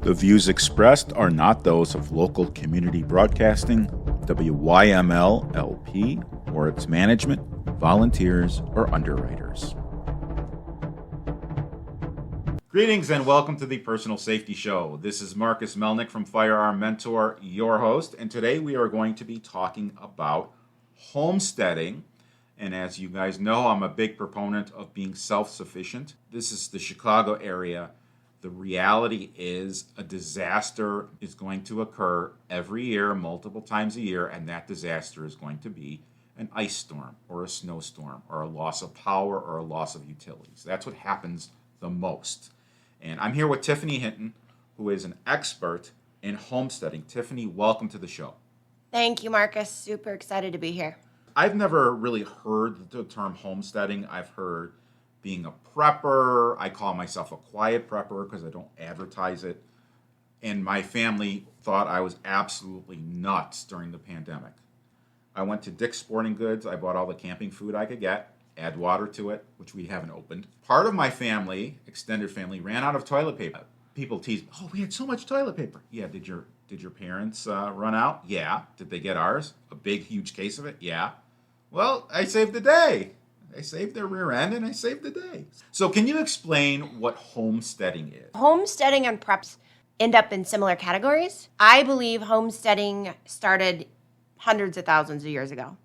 The views expressed are not those of local community broadcasting, WYML LP, or its management, volunteers, or underwriters. Greetings and welcome to the Personal Safety Show. This is Marcus Melnick from Firearm Mentor, your host, and today we are going to be talking about homesteading. And as you guys know, I'm a big proponent of being self-sufficient. This is the Chicago area. The reality is a disaster is going to occur every year, multiple times a year, and that disaster is going to be an ice storm or a snowstorm or a loss of power or a loss of utilities. That's what happens the most. And I'm here with Tiffany Hinton, who is an expert in homesteading. Tiffany, welcome to the show. Thank you, Marcus. Super excited to be here. I've never really heard the term homesteading. I've heard being a prepper. I call myself a quiet prepper because I don't advertise it. And my family thought I was absolutely nuts during the pandemic. I went to Dick's Sporting Goods. I bought all the camping food I could get, add water to it, which we haven't opened. Part of my family, extended family, ran out of toilet paper. People teased, "Oh, we had so much toilet paper." Yeah, did your parents run out? Yeah. Did they get ours? A big, huge case of it? Yeah. Well, I saved the day. I saved their rear end and I saved the day. So can you explain what homesteading is? Homesteading and preps end up in similar categories. I believe homesteading started hundreds of thousands of years ago.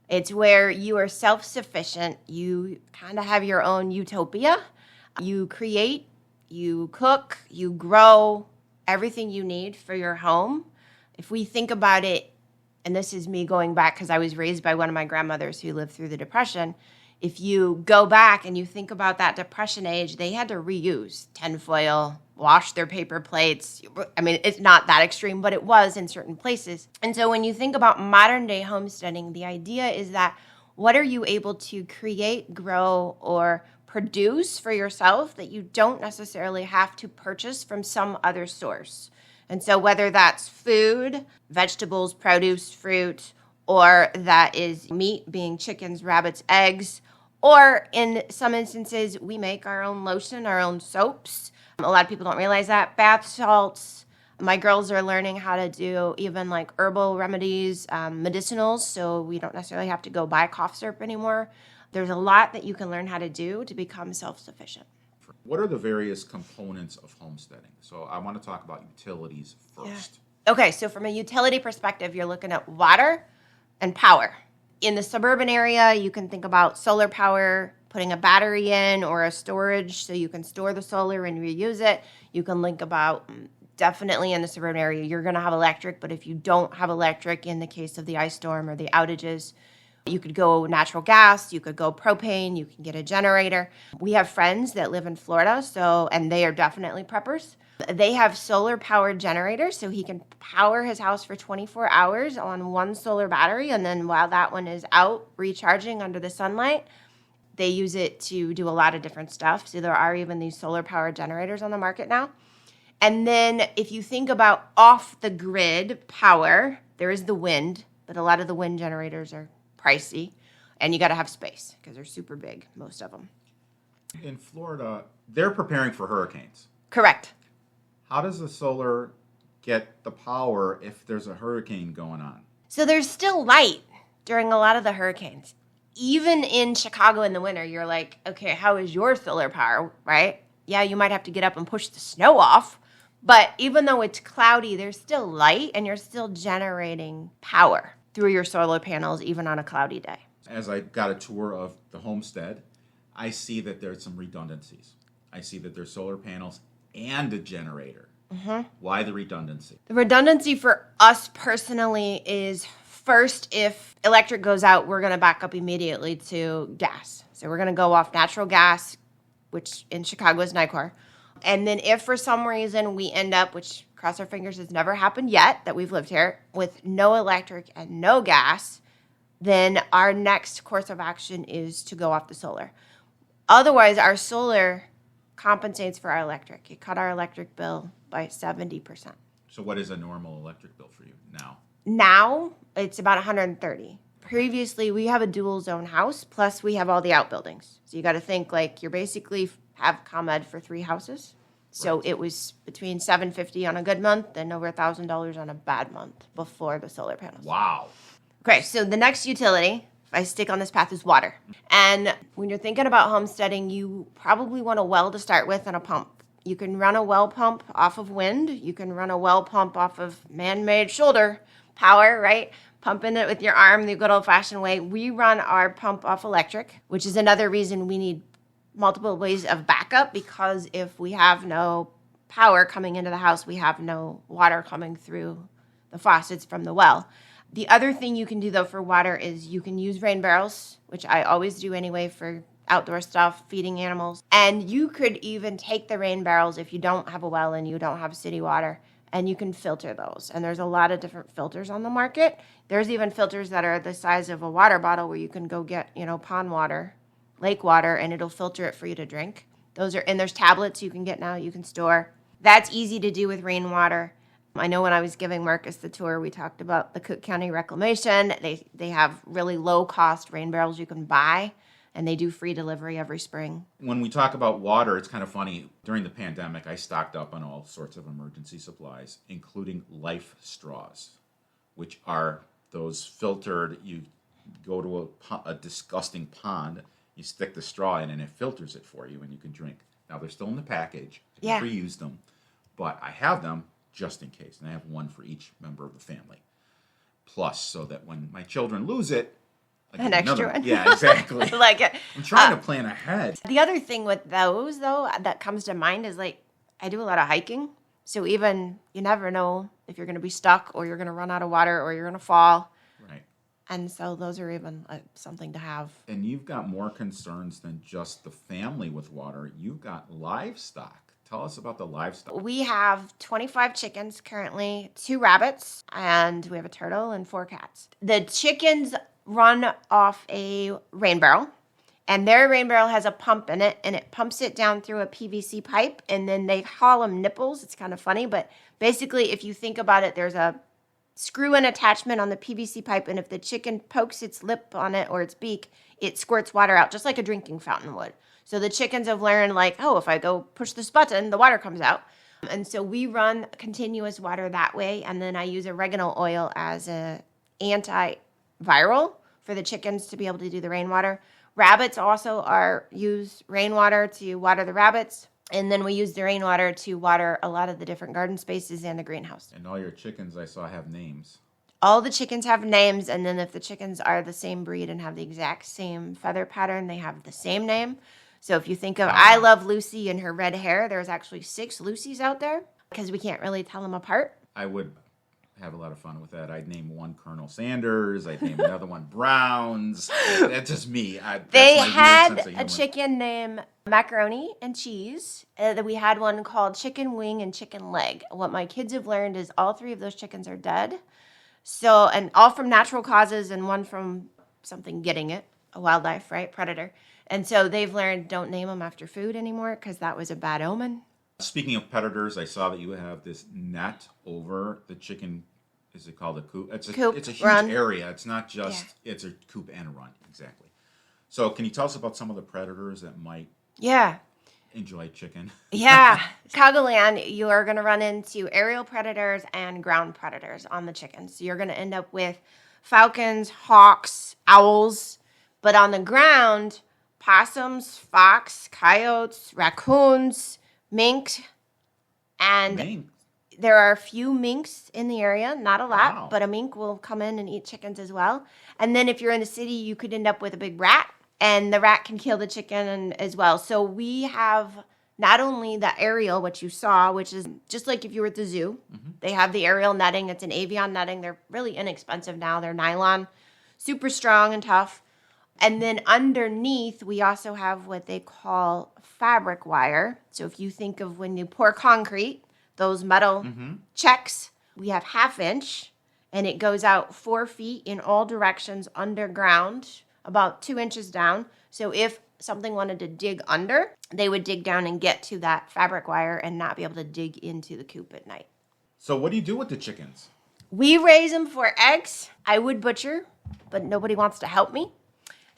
It's where you are self-sufficient. You kind of have your own utopia. You create, you cook, you grow everything you need for your home. If we think about it, and this is me going back because I was raised by one of my grandmothers who lived through the Depression. If you go back and you think about that Depression age, they had to reuse tinfoil, wash their paper plates. I mean, it's not that extreme, but it was in certain places. And so when you think about modern day homesteading, the idea is that what are you able to create, grow, or produce for yourself that you don't necessarily have to purchase from some other source? And so whether that's food, vegetables, produce, fruit, or that is meat, being chickens, rabbits, eggs, or in some instances, we make our own lotion, our own soaps. A lot of people don't realize that. Bath salts. My girls are learning how to do even like herbal remedies, medicinals, so we don't necessarily have to go buy cough syrup anymore. There's a lot that you can learn how to do to become self-sufficient. What are the various components of homesteading? So I want to talk about utilities first. Yeah. Okay, so from a utility perspective, you're looking at water and power. In the suburban area, you can think about solar power, putting a battery in or a storage so you can store the solar and reuse it. You can think about definitely in the suburban area, you're going to have electric, but if you don't have electric in the case of the ice storm or the outages, you could go natural gas, you could go propane, you can get a generator. We have friends that live in Florida, and they are definitely preppers. They have solar-powered generators, so he can power his house for 24 hours on one solar battery, and then while that one is out recharging under the sunlight, they use it to do a lot of different stuff. So there are even these solar-powered generators on the market now. And then if you think about off-the-grid power, there is the wind, but a lot of the wind generators are pricey, and you got to have space because they're super big, most of them. In Florida, they're preparing for hurricanes. Correct. How does the solar get the power if there's a hurricane going on? So there's still light during a lot of the hurricanes. Even in Chicago in the winter, you're like, okay, how is your solar power, right? Yeah, you might have to get up and push the snow off, but even though it's cloudy, there's still light and you're still generating power through your solar panels, even on a cloudy day. As I got a tour of the homestead, I see that there's some redundancies. I see that there's solar panels and a generator. Mm-hmm. Why the redundancy? The redundancy for us personally is first, if electric goes out, we're going to back up immediately to gas. So we're going to go off natural gas, which in Chicago is NICOR. And then if for some reason we end up, which cross our fingers has never happened yet that we've lived here, with no electric and no gas, then our next course of action is to go off the solar. Otherwise, our solar compensates for our electric. It cut our electric bill by 70%. So what is a normal electric bill for you now? Now, it's about $130. Previously, we have a dual zone house, plus we have all the outbuildings. So you got to think like you're basically have ComEd for 3 houses. So Right. it was between $750 on a good month and over $1,000 on a bad month before the solar panels. Wow. Okay, so the next utility, if I stick on this path, is water. And when you're thinking about homesteading, you probably want a well to start with and a pump. You can run a well pump off of wind. You can run a well pump off of man-made shoulder power, right? Pumping it with your arm the good old-fashioned way. We run our pump off electric, which is another reason we need multiple ways of backup, because if we have no power coming into the house, we have no water coming through the faucets from the well. The other thing you can do, though, for water is you can use rain barrels, which I always do anyway for outdoor stuff, feeding animals. And you could even take the rain barrels if you don't have a well and you don't have city water, and you can filter those. And there's a lot of different filters on the market. There's even filters that are the size of a water bottle where you can go get, pond water, lake water, and it'll filter it for you to drink. And there's tablets you can get now, you can store. That's easy to do with rainwater. I know when I was giving Marcus the tour, we talked about the Cook County Reclamation. They have really low-cost rain barrels you can buy, and they do free delivery every spring. When we talk about water, it's kind of funny. During the pandemic, I stocked up on all sorts of emergency supplies, including life straws, which are those filtered. You go to a disgusting pond, you stick the straw in, and it filters it for you, and you can drink. Now, they're still in the package. I never used them, but I have them just in case, and I have one for each member of the family. Plus, so that when my children lose it, I An get extra another one. Yeah, exactly. I like it. I'm trying to plan ahead. The other thing with those, though, that comes to mind is I do a lot of hiking. So even you never know if you're going to be stuck or you're going to run out of water or you're going to fall. Right. And so those are even something to have. And you've got more concerns than just the family with water. You've got livestock. Tell us about the livestock. We have 25 chickens currently, 2 rabbits, and we have a turtle and 4 cats. The chickens run off a rain barrel, and their rain barrel has a pump in it, and it pumps it down through a PVC pipe, and then they call them nipples. It's kind of funny, but basically if you think about it, there's a screw-in attachment on the PVC pipe, and if the chicken pokes its lip on it or its beak, it squirts water out, just like a drinking fountain would. So the chickens have learned, if I go push this button, the water comes out. And so we run continuous water that way, and then I use oregano oil as an antiviral for the chickens to be able to do the rainwater. Rabbits also use rainwater to water the rabbits, and then we use the rainwater to water a lot of the different garden spaces and the greenhouse. And all your chickens I saw have names. All the chickens have names, and then if the chickens are the same breed and have the exact same feather pattern, they have the same name. So if you think of I Love Lucy and her red hair, there's actually 6 Lucys out there because we can't really tell them apart. I would have a lot of fun with that. I'd name one Colonel Sanders. I'd name another one Browns. That's just me. They had a chicken named Macaroni and Cheese. We had one called Chicken Wing and Chicken Leg. What my kids have learned is all 3 of those chickens are dead. So, and all from natural causes and one from something getting it, a wildlife, right? Predator. And so they've learned don't name them after food anymore because that was a bad omen. Speaking of predators, I saw that you have this net over the chicken. Is it called a coop? It's a huge run. area. It's not just, it's a coop and a run. Exactly. So can you tell us about some of the predators that might enjoy chicken? Yeah. Chicagoland, you are going to run into aerial predators and ground predators on the chickens. So you're going to end up with falcons, hawks, owls. But on the ground, possums, fox, coyotes, raccoons, mink, and there are a few minks in the area, not a lot, but a mink will come in and eat chickens as well. And then if you're in the city, you could end up with a big rat, and the rat can kill the chicken as well. So we have not only the aerial, which you saw, which is just like if you were at the zoo. Mm-hmm. They have the aerial netting. It's an avian netting. They're really inexpensive now. They're nylon, super strong and tough. And then underneath, we also have what they call fabric wire. So if you think of when you pour concrete, those metal checks, we have 1/2 inch, and it goes out 4 feet in all directions underground, about 2 inches down. So if something wanted to dig under, they would dig down and get to that fabric wire and not be able to dig into the coop at night. So what do you do with the chickens? We raise them for eggs. I would butcher, but nobody wants to help me.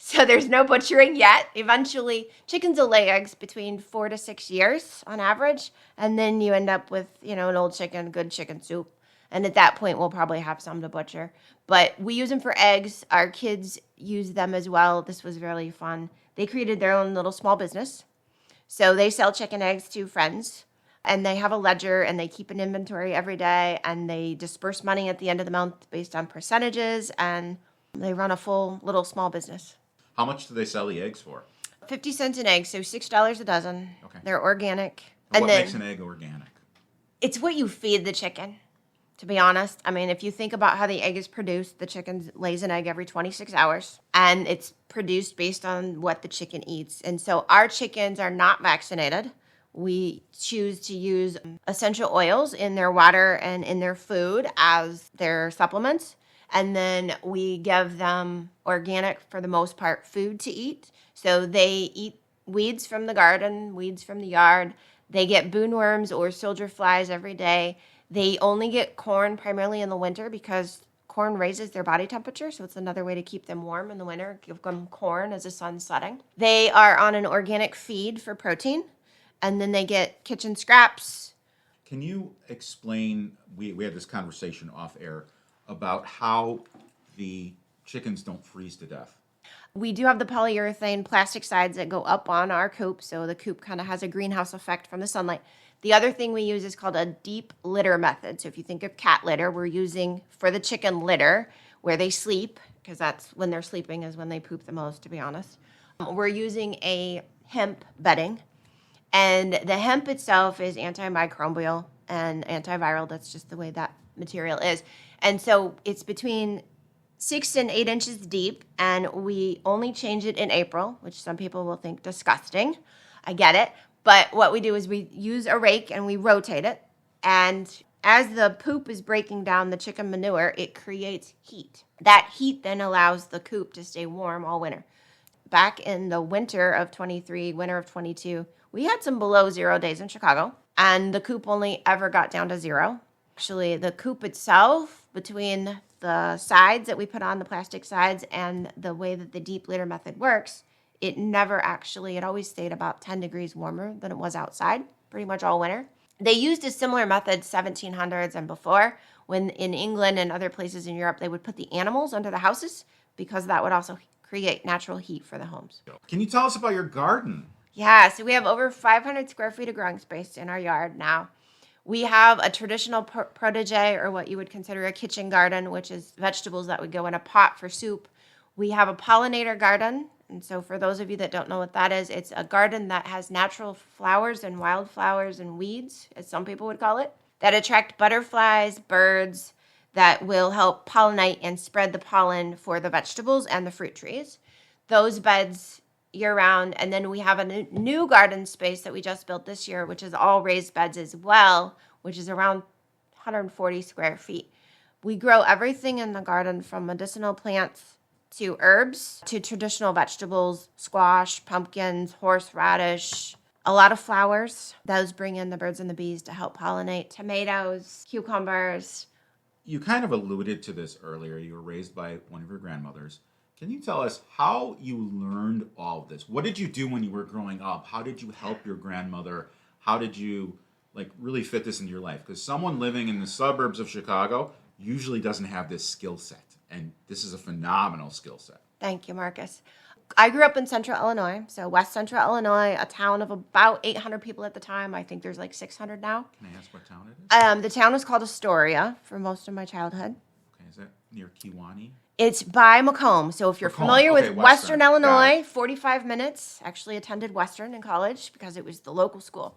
So there's no butchering yet. Eventually, chickens will lay eggs between 4 to 6 years on average. And then you end up with, an old chicken, good chicken soup. And at that point, we'll probably have some to butcher. But we use them for eggs. Our kids use them as well. This was really fun. They created their own little small business. So they sell chicken eggs to friends. And they have a ledger, and they keep an inventory every day. And they disperse money at the end of the month based on percentages. And they run a full little small business. How much do they sell the eggs for? 50 cents an egg, so $6 a dozen. Okay. They're organic. What makes an egg organic? It's what you feed the chicken, to be honest. I mean, if you think about how the egg is produced, the chicken lays an egg every 26 hours, and it's produced based on what the chicken eats. And so our chickens are not vaccinated. We choose to use essential oils in their water and in their food as their supplements. And then we give them organic, for the most part, food to eat. So they eat weeds from the garden, weeds from the yard. They get boonworms or soldier flies every day. They only get corn primarily in the winter because corn raises their body temperature. So it's another way to keep them warm in the winter. Give them corn as the sun's setting. They are on an organic feed for protein. And then they get kitchen scraps. Can you explain, we had this conversation off air, about how the chickens don't freeze to death? We do have the polyurethane plastic sides that go up on our coop, so the coop kind of has a greenhouse effect from the sunlight. The other thing we use is called a deep litter method. So if you think of cat litter, we're using for the chicken litter where they sleep, because that's when they're sleeping is when they poop the most, to be honest. We're using a hemp bedding, and the hemp itself is antimicrobial and antiviral. That's just the way that material is. And so it's between 6 and 8 inches deep, and we only change it in April, which some people will think disgusting. I get it. But what we do is we use a rake and we rotate it. And as the poop is breaking down the chicken manure, it creates heat. That heat then allows the coop to stay warm all winter. Back in the winter of 23, winter of 22, we had some below 0 days in Chicago, and the coop only ever got down to 0. Actually, the coop itself, between the sides that we put on, the plastic sides, and the way that the deep litter method works, it always stayed about 10 degrees warmer than it was outside, pretty much all winter. They used a similar method 1700s and before, when in England and other places in Europe, they would put the animals under the houses because that would also create natural heat for the homes. Can you tell us about your garden? Yeah, so we have over 500 square feet of growing space in our yard now. We have a traditional protege, or what you would consider a kitchen garden, which is vegetables that would go in a pot for soup. We have a pollinator garden. And so for those of you that don't know what that is, it's a garden that has natural flowers and wildflowers and weeds, as some people would call it, that attract butterflies, birds, that will help pollinate and spread the pollen for the vegetables and the fruit trees. Those beds year-round. And then we have a new garden space that we just built this year, which is all raised beds as well, which is around 140 square feet. We grow everything in the garden from medicinal plants to herbs to traditional vegetables, squash, pumpkins, horseradish, a lot of flowers. Those bring in the birds and the bees to help pollinate. Tomatoes, cucumbers. You kind of alluded to this earlier. You were raised by one of your grandmothers. Can you tell us how you learned all of this? What did you do when you were growing up? How did you help your grandmother? How did you really fit this into your life? Because someone living in the suburbs of Chicago usually doesn't have this skill set. And this is a phenomenal skill set. Thank you, Marcus. I grew up in central Illinois, so west central Illinois, a town of about 800 people at the time. I think there's 600 now. Can I ask what town it is? The town was called Astoria for most of my childhood. Okay, is that near Kewanee? It's by Macomb. So if you're familiar with Western Illinois, 45 minutes. Actually attended Western in college because it was the local school.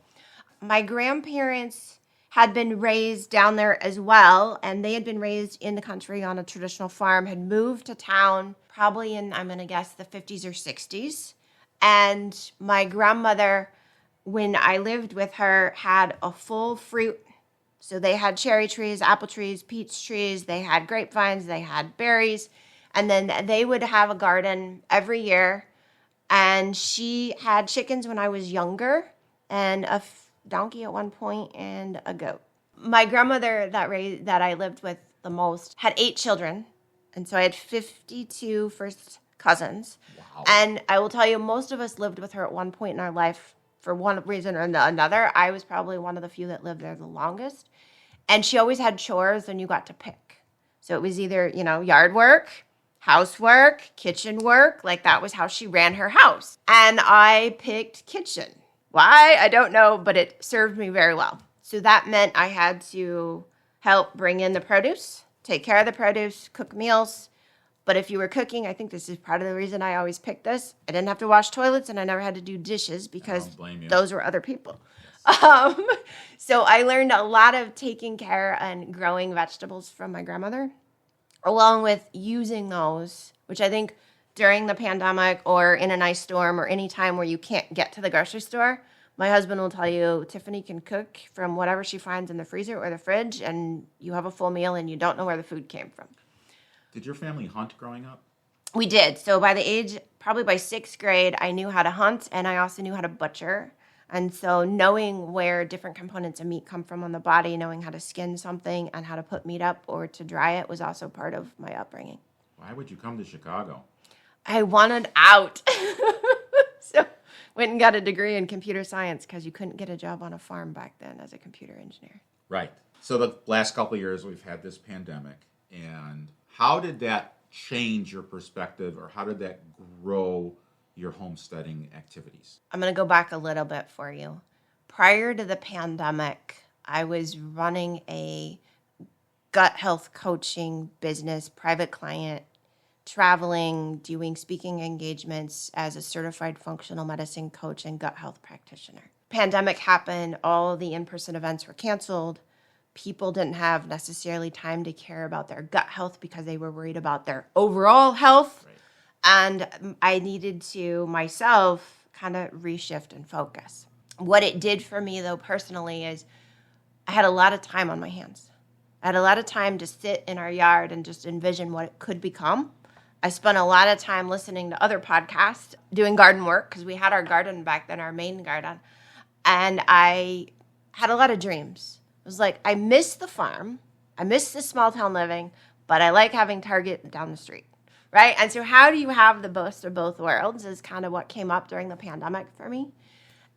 My grandparents had been raised down there as well, and they had been raised in the country on a traditional farm, had moved to town probably in, I'm going to guess, the 50s or 60s. And my grandmother, when I lived with her, had a full fruit. So they had cherry trees, apple trees, peach trees, they had grapevines, they had berries, and then they would have a garden every year. And she had chickens when I was younger, and a donkey at one point, and a goat. My grandmother that I lived with the most had 8 children, and so I had 52 first cousins. Wow. Wow. And I will tell you, most of us lived with her at one point in our life for one reason or another. I was probably one of the few that lived there the longest. And she always had chores and you got to pick. So it was either, yard work, housework, kitchen work. Like that was how she ran her house. And I picked kitchen. Why? I don't know, but it served me very well. So that meant I had to help bring in the produce, take care of the produce, cook meals. But if you were cooking, I think this is part of the reason I always picked this. I didn't have to wash toilets and I never had to do dishes because those were other people. So I learned a lot of taking care and growing vegetables from my grandmother, along with using those, which I think during the pandemic or in an ice storm or any time where you can't get to the grocery store, my husband will tell you, Tiffany can cook from whatever she finds in the freezer or the fridge, and you have a full meal and you don't know where the food came from. Did your family hunt growing up? We did. So probably by 6th grade, I knew how to hunt and I also knew how to butcher. And so knowing where different components of meat come from on the body, knowing how to skin something and how to put meat up or to dry it was also part of my upbringing. Why would you come to Chicago? I wanted out. So went and got a degree in computer science because you couldn't get a job on a farm back then as a computer engineer. Right. So the last couple of years we've had this pandemic. And how did that change your perspective or how did that grow your homesteading activities? I'm going to go back a little bit for you. Prior to the pandemic, I was running a gut health coaching business, private client, traveling, doing speaking engagements as a certified functional medicine coach and gut health practitioner. Pandemic happened, all the in-person events were canceled. People didn't have necessarily time to care about their gut health because they were worried about their overall health. Right. And I needed to, myself, kind of reshift and focus. What it did for me, though, personally, is I had a lot of time on my hands. I had a lot of time to sit in our yard and just envision what it could become. I spent a lot of time listening to other podcasts, doing garden work, because we had our garden back then, our main garden. And I had a lot of dreams. It was like, I miss the farm. I miss the small town living, but I like having Target down the street. Right? And so how do you have the best of both worlds is kind of what came up during the pandemic for me.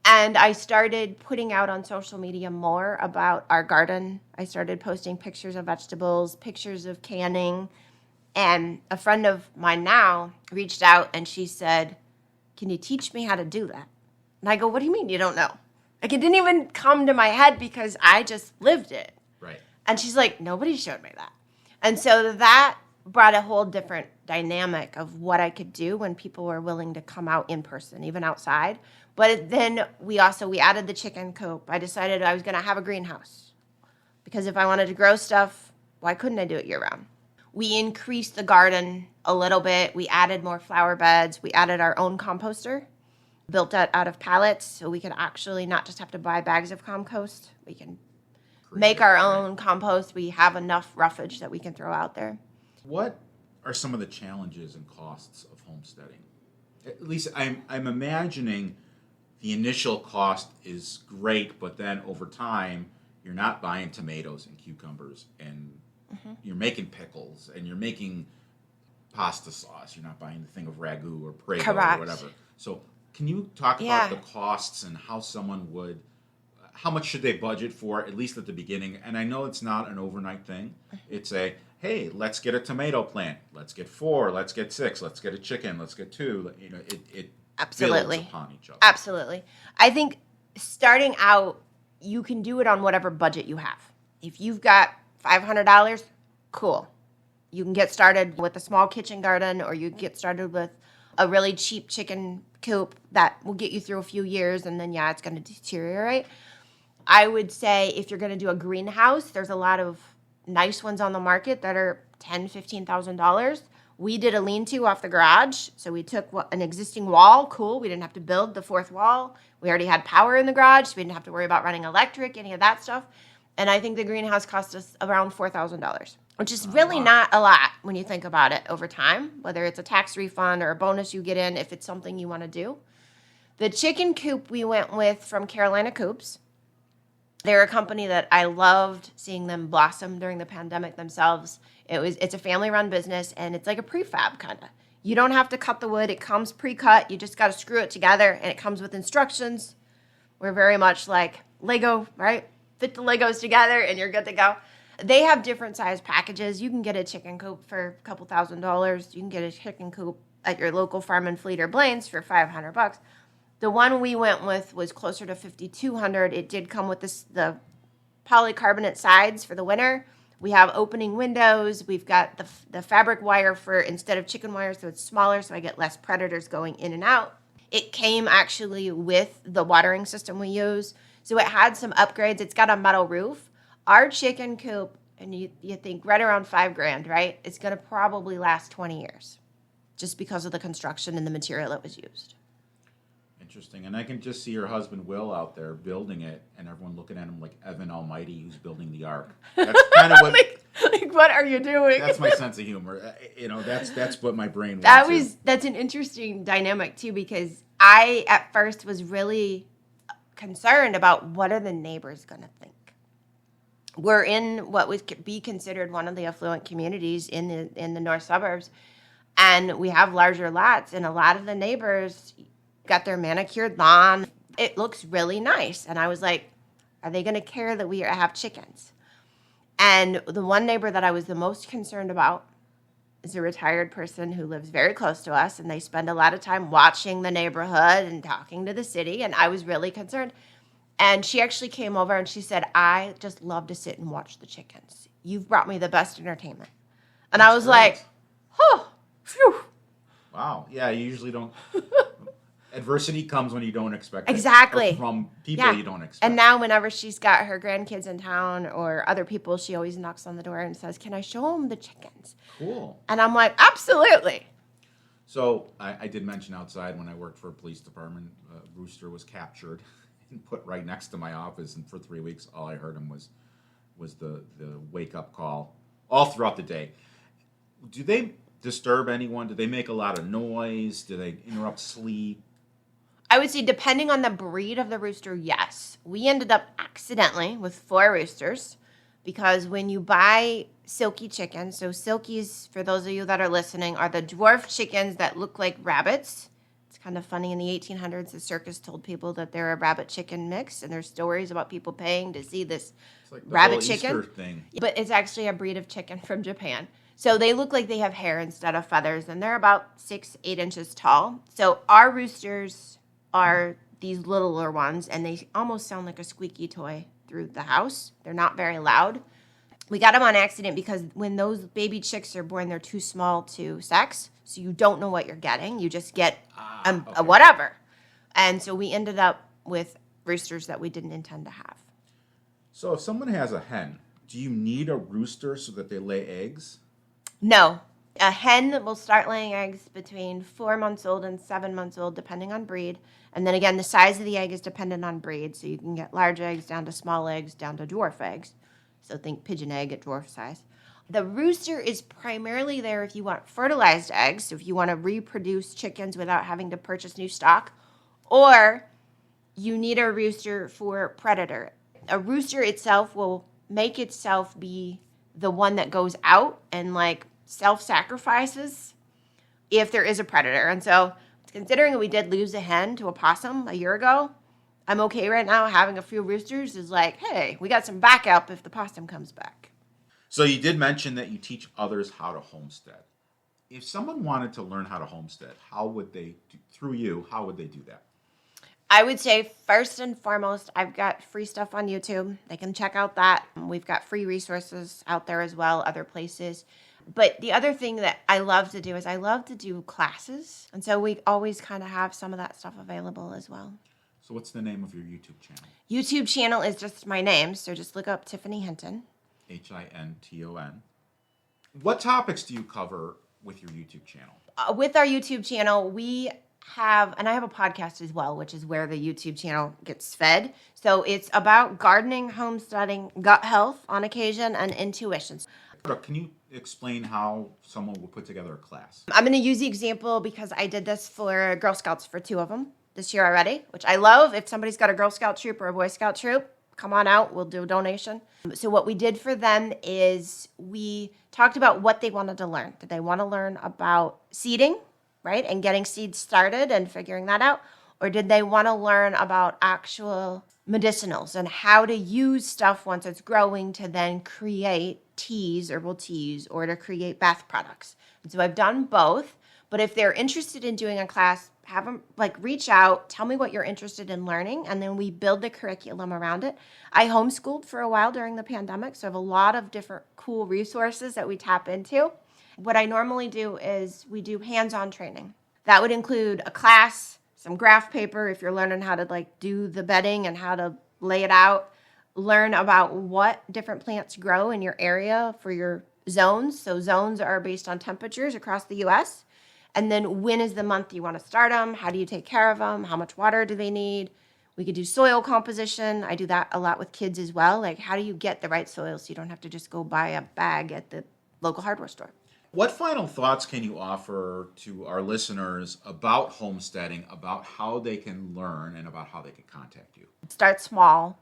And I started putting out on social media more about our garden. I started posting pictures of vegetables, pictures of canning. And a friend of mine now reached out and she said, can you teach me how to do that? And I go, what do you mean you don't know? Like it didn't even come to my head because I just lived it. Right. And she's like, nobody showed me that. And so that brought a whole different dynamic of what I could do when people were willing to come out in person, even outside. But then we added the chicken coop. I decided I was going to have a greenhouse because if I wanted to grow stuff, why couldn't I do it year round? We increased the garden a little bit. We added more flower beds. We added our own composter, built it out of pallets so we could actually not just have to buy bags of compost. We can make our own compost. We have enough roughage that we can throw out there. What are some of the challenges and costs of homesteading? At least I'm imagining the initial cost is great, but then over time, you're not buying tomatoes and cucumbers, and you're making pickles, and you're making pasta sauce. You're not buying the thing of ragu or prego or whatever. So can you talk about the costs and how how much should they budget for, at least at the beginning? And I know it's not an overnight thing. It's hey, let's get a tomato plant. Let's get 4. Let's get 6. Let's get a chicken. Let's get 2. It Absolutely builds upon each other. Absolutely. I think starting out, you can do it on whatever budget you have. If you've got $500, cool. You can get started with a small kitchen garden, or you get started with a really cheap chicken coop that will get you through a few years, and then, it's going to deteriorate. I would say if you're going to do a greenhouse, there's a lot of nice ones on the market that are $10,000, $15,000. We did a lean-to off the garage, so we took an existing wall. Cool. We didn't have to build the 4th wall. We already had power in the garage, so we didn't have to worry about running electric, any of that stuff. And I think the greenhouse cost us around $4,000, which is really not a lot when you think about it over time, whether it's a tax refund or a bonus you get in if it's something you want to do. The chicken coop we went with from Carolina Coops. They're a company that I loved seeing them blossom during the pandemic themselves. It's a family-run business, and it's like a prefab kind of. You don't have to cut the wood. It comes pre-cut. You just got to screw it together, and it comes with instructions. We're very much like Lego, right? Fit the Legos together, and you're good to go. They have different size packages. You can get a chicken coop for a couple $1,000s. You can get a chicken coop at your local Farm and Fleet or Blaine's for $500. The one we went with was closer to $5,200. It did come with the polycarbonate sides for the winter. We have opening windows. We've got the fabric wire for instead of chicken wire, so it's smaller, so I get less predators going in and out. It came actually with the watering system we use, so it had some upgrades. It's got a metal roof. Our chicken coop, and you think right around $5,000, right? It's going to probably last 20 years, just because of the construction and the material that was used. Interesting. And I can just see your husband Will out there building it, and everyone looking at him like Evan Almighty, who's building the ark. That's kind of what. like, what are you doing? That's my sense of humor. That's what my brain wants. That's an interesting dynamic too, because I at first was really concerned about what are the neighbors going to think. We're in what would be considered one of the affluent communities in the north suburbs, and we have larger lots, and a lot of the neighbors got their manicured lawn. It looks really nice. And I was like, are they going to care that we have chickens? And the one neighbor that I was the most concerned about is a retired person who lives very close to us, and they spend a lot of time watching the neighborhood and talking to the city, and I was really concerned. And she actually came over and she said, I just love to sit and watch the chickens. You've brought me the best entertainment. And I was like, oh, phew. Wow. Yeah, you usually don't. Adversity comes when you don't expect it. Exactly. Or from people you don't expect. And now whenever she's got her grandkids in town or other people, she always knocks on the door and says, can I show them the chickens? Cool. And I'm like, absolutely. So I did mention outside when I worked for a police department, a rooster was captured and put right next to my office. And for 3 weeks, all I heard him was the wake-up call all throughout the day. Do they disturb anyone? Do they make a lot of noise? Do they interrupt sleep? I would say depending on the breed of the rooster, yes. We ended up accidentally with 4 roosters because when you buy silky chickens, so silkies, for those of you that are listening, are the dwarf chickens that look like rabbits. It's kind of funny. In the 1800s, the circus told people that they're a rabbit chicken mix, and there's stories about people paying to see this It's like the rabbit whole chicken. Easter thing. But it's actually a breed of chicken from Japan. So they look like they have hair instead of feathers, and they're about 6-8 inches tall. So our roosters are these littler ones, and they almost sound like a squeaky toy through the house. They're not very loud. We got them on accident because when those baby chicks are born, they're too small to sex, so you don't know what you're getting. You just get a whatever. And so we ended up with roosters that we didn't intend to have. So if someone has a hen, do you need a rooster so that they lay eggs? No. A hen will start laying eggs between 4 months old and 7 months old, depending on breed. And then again, the size of the egg is dependent on breed. So you can get large eggs down to small eggs down to dwarf eggs. So think pigeon egg at dwarf size. The rooster is primarily there if you want fertilized eggs, so if you want to reproduce chickens without having to purchase new stock, or you need a rooster for predator. A rooster itself will make itself be the one that goes out and like self-sacrifices if there is a predator. And so considering that we did lose a hen to a possum a year ago, I'm okay right now. Having a few roosters is like, hey, we got some backup if the possum comes back. So you did mention that you teach others how to homestead. If someone wanted to learn how to homestead, how would they, through you, how would they do that? I would say first and foremost, I've got free stuff on YouTube. They can check out that. We've got free resources out there as well, other places. But the other thing that I love to do is I love to do classes. And so we always kind of have some of that stuff available as well. So what's the name of your YouTube channel? YouTube channel is just my name. So just look up Tiffany Hinton. Hinton. What topics do you cover with your YouTube channel? With our YouTube channel, we have, and I have a podcast as well, which is where the YouTube channel gets fed. So it's about gardening, homesteading, gut health on occasion, and intuitions. Can you explain how someone will put together a class? I'm going to use the example because I did this for Girl Scouts for 2 of them this year already, which I love. If somebody's got a Girl Scout troop or a Boy Scout troop, come on out. We'll do a donation. So what we did for them is we talked about what they wanted to learn. Did they want to learn about seeding? right? And getting seeds started and figuring that out? Or did they want to learn about actual medicinals and how to use stuff once it's growing to then create teas, herbal teas, or to create bath products? And so I've done both. But if they're interested in doing a class, have them reach out, tell me what you're interested in learning, and then we build the curriculum around it. I homeschooled for a while during the pandemic, so I have a lot of different cool resources that we tap into. What I normally do is we do hands-on training. That would include a class, some graph paper if you're learning how to do the bedding and how to lay it out, learn about what different plants grow in your area for your zones. So zones are based on temperatures across the US. And then when is the month you want to start them? How do you take care of them? How much water do they need? We could do soil composition. I do that a lot with kids as well. How do you get the right soil so you don't have to just go buy a bag at the local hardware store? What final thoughts can you offer to our listeners about homesteading, about how they can learn and about how they can contact you? Start small.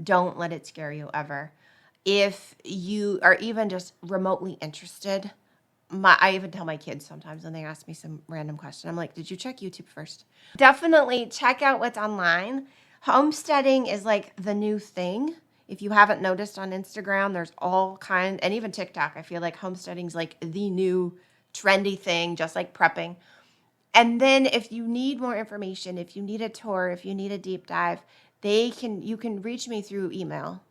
Don't let it scare you ever. If you are even just remotely interested, I even tell my kids sometimes when they ask me some random question, I'm like, did you check YouTube first? Definitely check out what's online. Homesteading is the new thing. If you haven't noticed on Instagram, there's all kinds, and even TikTok, I feel like homesteading's the new trendy thing, just like prepping. And then if you need more information, if you need a tour, if you need a deep dive, you can reach me through email.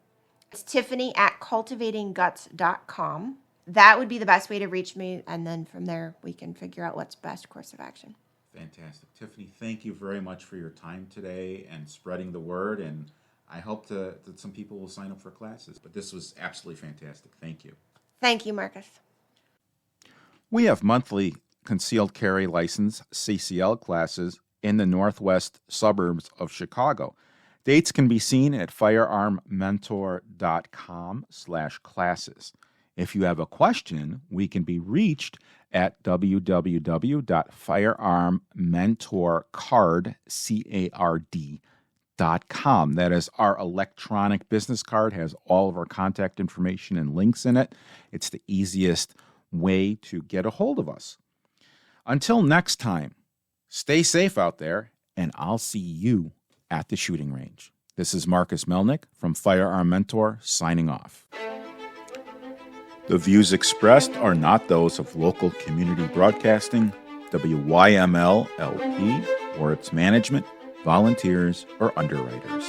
It's Tiffany@cultivatingguts.com. That would be the best way to reach me, and then from there we can figure out what's best course of action. Fantastic. Tiffany, thank you very much for your time today and spreading the word, and I hope that some people will sign up for classes. But this was absolutely fantastic. Thank you. Thank you, Marcus. We have monthly concealed carry license CCL classes in the northwest suburbs of Chicago. Dates can be seen at firearmmentor.com/classes. If you have a question, we can be reached at www.firearmmentorcard.com. That is our electronic business card, has all of our contact information and links in it. It's the easiest way to get a hold of us. Until next time, stay safe out there, and I'll see you at the shooting range. This is Marcus Melnick from Firearm Mentor signing off. The views expressed are not those of local community broadcasting, WYML LP, or its management, volunteers, or underwriters.